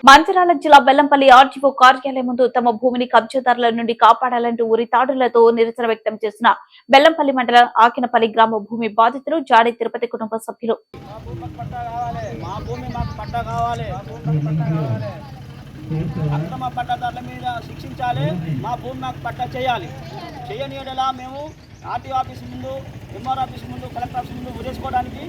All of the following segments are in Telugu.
మంచిర్యాల జిల్లా బెల్లంపల్లి ఆర్టీఓ కార్యాలయం ముందు తమ భూమిని కబ్జాదారుల నుండి కాపాడాలంటూ ఉరితాడులతో నిరసన వ్యక్తం చేసిన బెల్లంపల్లి మండలం ఆకినపల్లి గ్రామ భూమి బాధితులు జాడి తిరుపతి కుటుంబ సభ్యులు. అక్రమ పట్టాదారుల మీద శిక్షించాలి, మా భూమి మాకు పట్టా చేయాలి. చేయని ఎడలా మేము ఆర్టీఓ ఆఫీస్ ముందు, ఎంఆర్ ఆఫీస్ ముందు, కలెక్టర్ ఆఫీస్ ముందు ఉరేసుకోవడానికి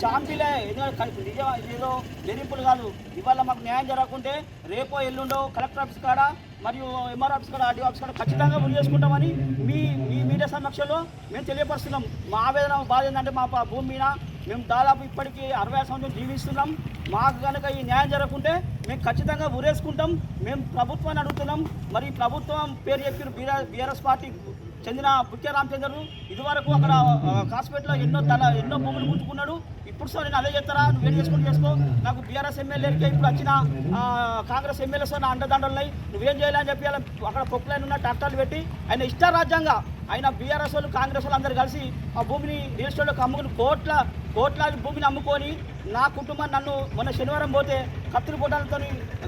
చాంపీలే. ఏదో బెదిరింపులు కాదు. ఇవాళ మాకు న్యాయం జరగకుంటే రేపో ఎల్లుండో కలెక్టర్ ఆఫీస్ కాడ మరియు ఎంఆర్ ఆఫీస్ కాడ, ఆర్టీఓ ఆఫీస్ కాడ ఖచ్చితంగా ఉరి చేసుకుంటామని మీ మీడియా సమక్షంలో మేము తెలియపరుస్తున్నాం. మా ఆవేదన బాధ ఏంటంటే మా భూమి మీద మేము దాదాపు ఇప్పటికీ 60 సంవత్సరాలు జీవిస్తున్నాం. మాకు కనుక ఈ న్యాయం జరగకుంటే మేము ఖచ్చితంగా ఉరేసుకుంటాం. మేము ప్రభుత్వాన్ని అడుగుతున్నాం. మరి ప్రభుత్వం పేరు చెప్పిన బీఆర్ఎస్ పార్టీ చెందిన పుట్టే రామచంద్రుడు ఇదివరకు అక్కడ హాస్పిటల్లో ఎన్నో భూములు పుచ్చుకున్నాడు. ఇప్పుడు సార్ నేను అదే చేస్తారా, నువ్వేం చేసుకుంటూ చేసుకో, నాకు బీఆర్ఎస్ ఎమ్మెల్యేలకి ఇప్పుడు వచ్చిన కాంగ్రెస్ ఎమ్మెల్యేస్ నా అండదండలు ఉన్నాయి, నువ్వేం చేయాలని చెప్పి అక్కడ పొక్కులైన ఉన్న ట్రాక్టర్లు పెట్టి ఆయన ఇష్టారాజ్యంగా ఆయన బీఆర్ఎస్ వాళ్ళు, కాంగ్రెస్ వాళ్ళు అందరూ కలిసి ఆ భూమిని రియల్ ఎస్టేట్లోకి అమ్ముకుని కోట్లాది భూమిని అమ్ముకొని నా కుటుంబాన్ని నన్ను మొన్న శనివారం పోతే కత్తులు పోటాలతో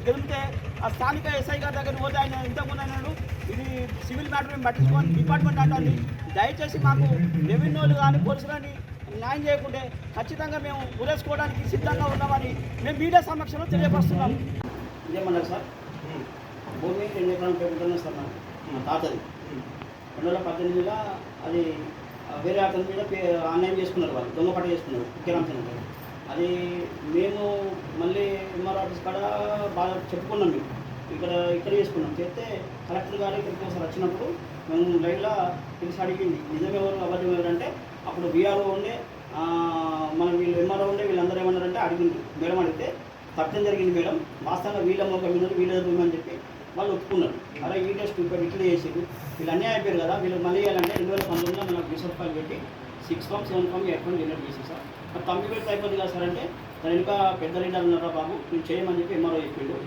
గెలిపితే ఆ స్థానిక ఎస్ఐ గారి దగ్గరికి పోతే ఆయన ఇంతకుముందు అన్నాడు ఇది సివిల్ మ్యాటర్ మేము పట్టించుకోని డిపార్ట్మెంట్ అంటుంది. దయచేసి మాకు రెవెన్యూలు కానీ పోలీసులు కానీ న్యాయం చేయకుంటే ఖచ్చితంగా మేము ఉరేసుకోవడానికి సిద్ధంగా ఉన్నామని మేము మీడియా సమక్షంలో తెలియపరుస్తున్నాం. ఇదేమన్నారు సార్, భూమి 2 ఎకరాలు పెట్టుకున్నాం సార్. మా తాతది 2018లో అది వేరే అతని మీద ఆన్లైన్ చేసుకున్నారు, వాళ్ళు దొంగ పట్ట చేసుకున్నారు ముఖ్యరామచంద్ర. అది మేము మళ్ళీ ఎంఆర్ ఆఫీస్ కాడ బాగా చెప్పుకున్నాం. మేము ఇక్కడ చేసుకున్నాం. చేస్తే కలెక్టర్ గారు ఇక్కడికి ఒకసారి వచ్చినప్పుడు మేము లైవ్లో తెలిసి అడిగింది నిజమెవరు అబద్ధం ఎవరంటే అప్పుడు బీఆర్ఓ ఉండే మన వీళ్ళు ఎంఆర్ఓ ఉండే వీళ్ళందరూ ఏమన్నారంటే అడిగింది. మేడం అడిగితే తప్పం జరిగింది మేడం, వాస్తవంగా వీళ్ళ మొక్క మీద వీళ్ళ అని చెప్పి వాళ్ళు ఒప్పుకున్నారు. అలా ఈ టెస్ట్ ఇట్లా చేసేది వీళ్ళు అన్నీ అయిపోయారు కదా, వీళ్ళు మళ్ళీ వేయాలంటే 2019లో మనకు రిసర్వ్ ఫైల్ పెట్టి 6 ఫామ్ 7 ఫామ్ 8 ఫామ్ జనరేట్ చేసి సార్ మరి తమ్మి పెడితే అయిపోతుంది కదా సార్ అంటే దాని ఇంకా పెద్ద లీడర్ ఉన్నారా బాబు నేను చేయమని చెప్పి ఎంఆర్ఓ చెప్పిండు.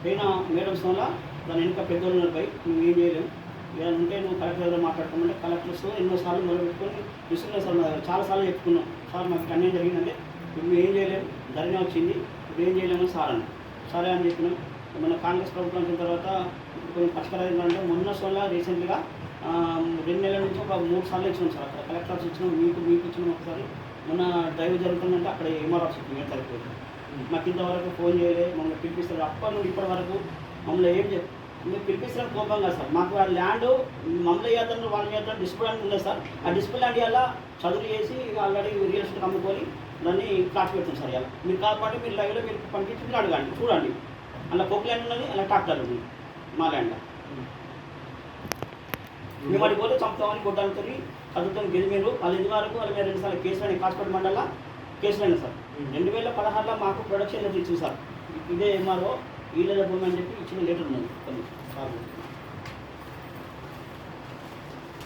అయినా మేడమ్స్ వల్ల దాని వెనుక పెద్దోళ్ళు ఉన్నారు, నువ్వు ఏం చేయలేము, ఏదైనా ఉంటే నువ్వు కలెక్టర్ దగ్గర మాట్లాడుకోమంటే కలెక్టర్స్ ఎన్నోసార్లు మొదలుపెట్టుకొని ఇస్తున్నారు సార్. చాలాసార్లు చెప్పుకున్నాం సార్ మాకు అన్యాయం జరిగిందంటే నువ్వు ఏం చేయలేము, ధరణి వచ్చింది, ఇప్పుడు ఏం చేయలేము సార్ అని. సరే అని చెప్పినాం. మన కాంగ్రెస్ ప్రభుత్వం వచ్చిన తర్వాత కొంచెం పరిష్కారం ఏంటంటే మొన్న సోలా రీసెంట్గా 2 నెలల నుంచి ఒక 3 సార్లు ఇచ్చినాం సార్. అక్కడ కలెక్టర్ ఆఫీస్ ఇచ్చినాం, మీకు ఇచ్చినాం ఒకసారి. మొన్న డ్రైవ్ జరుగుతుందంటే అక్కడ ఎంఆర్ ఆఫీస్ ఇచ్చింది సరిపోయింది. మాకు ఇంతవరకు ఫోన్ చేయలే, మమ్మల్ని పిలిపిస్తారు. అప్పటి నుండి ఇప్పటి వరకు మమ్మల్ని ఏం మీరు పిలిపిస్తారు కోపంగా సార్. మాకు ఆ ల్యాండ్ మమ్మల్ని చేద్దాం వాళ్ళ చేద్దాం డిస్ప్యూట్ ల్యాండ్ ఉంది సార్. ఆ డిస్ప్యూట్ ల్యాండ్ ఇలా చదువు చేసి ఆల్రెడీ రియల్ ఎస్టేట్ అమ్ముకొని దాన్ని క్లాస్ పెడుతుంది సార్. ఇలా మీరు కాపాడి మీరు లైవ్లో మీరు పంపించి మీరు అడగండి, చూడండి. అలా పొక్ ల్యాండ్ ఉన్నది, అలా ట్రాక్టర్ ఉంది మా ల్యాండ్. మేము అడిగి పోతే చంపుతామని గొడ్డాలతో చదువుతో గెలిమేరు. వాళ్ళు ఇది వరకు వాళ్ళ మీద 2 సార్లు కేసులు అయినాయి, కాస్పేట మండలంలో కేసులు అయినా సార్. 2016లో మాకు ప్రొడక్షన్ లెటర్ ఇచ్చింది సార్. ఇదే ఎంఆర్ఓ వీళ్ళ భూమి అని చెప్పి ఇచ్చిన లెటర్ ఉన్నది.